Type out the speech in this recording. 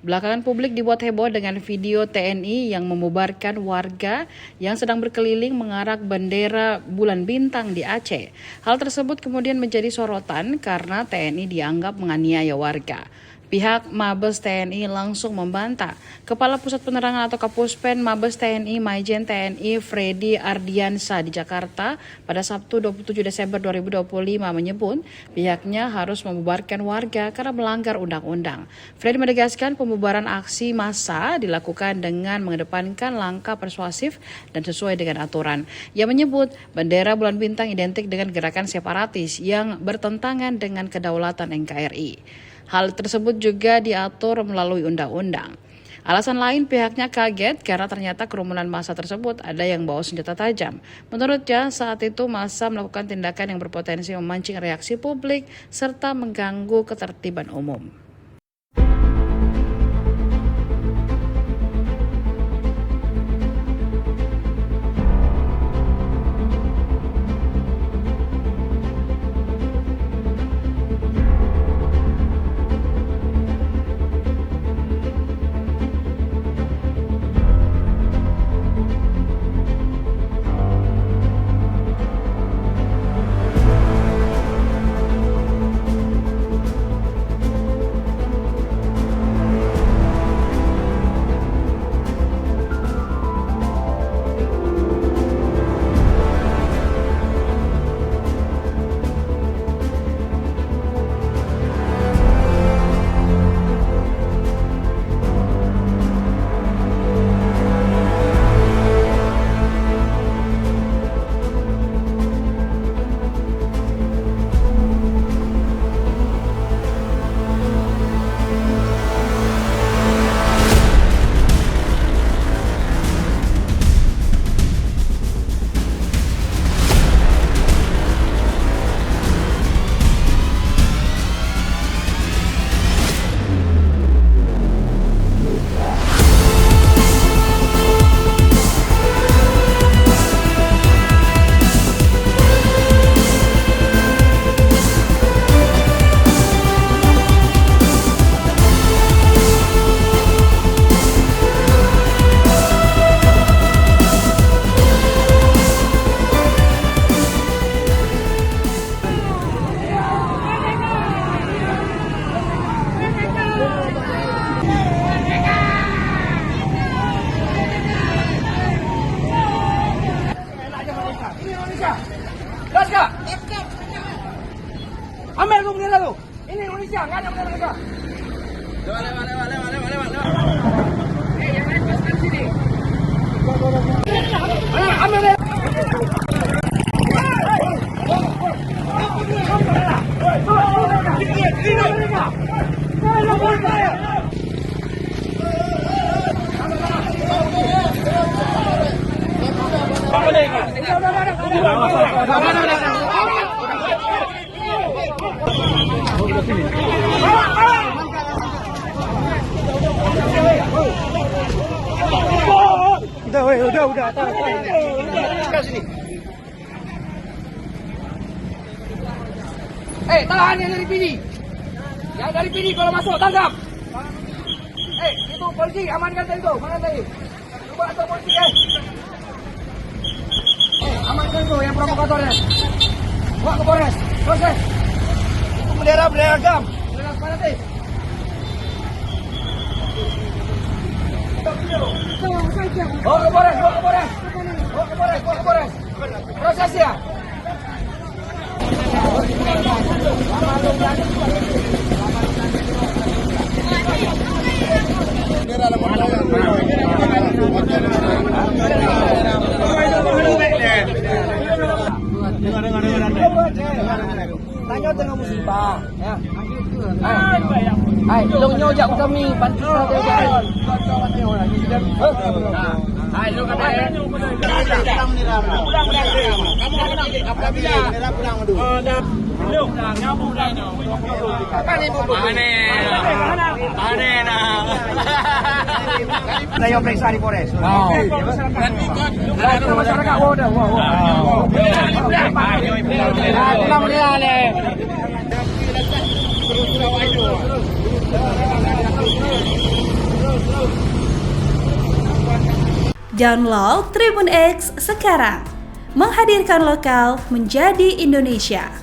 Belakangan publik dibuat heboh dengan video TNI yang membubarkan warga yang sedang berkeliling mengarak bendera bulan bintang di Aceh. Hal tersebut kemudian menjadi sorotan karena TNI dianggap menganiaya warga. Pihak Mabes TNI langsung membantah. Kepala Pusat Penerangan atau Kapuspen Mabes TNI Maijen TNI Freddy Ardiansa di Jakarta pada Sabtu 27 Desember 2025 menyebut pihaknya harus membubarkan warga karena melanggar undang-undang. Freddy menegaskan pembubaran aksi massa dilakukan dengan mengedepankan langkah persuasif dan sesuai dengan aturan. Ia menyebut bendera bulan bintang identik dengan gerakan separatis yang bertentangan dengan kedaulatan NKRI. Hal tersebut juga diatur melalui undang-undang. Alasan lain pihaknya kaget karena ternyata kerumunan massa tersebut ada yang bawa senjata tajam. Menurutnya saat itu massa melakukan tindakan yang berpotensi memancing reaksi publik serta mengganggu ketertiban umum. Gas kak? Ambil tuh bendera tuh. Ini Indonesia, nggak ada bendera kita. Lewat. Yang lain paskan sini. Ambil bendera. Udah. Tahan yang dari PD. Yang dari PD kalau masuk tangkap. Itu polisi amankan tadi tuh. Mana tadi? Coba atau polisi amankan tuh yang provokatornya. Bawa ke Polres. Proses. Itu bendera agam. Bendera separatis. Bawa ke Polres. Proses ya. Tanya tengah musibah, ya. Hai, tolong nyojak kami bantu saya. Hai, lu kata ya. Saya periksa di Polres. Masyarakat wadah. Pulang Download Tribun X sekarang. Menghadirkan lokal menjadi Indonesia.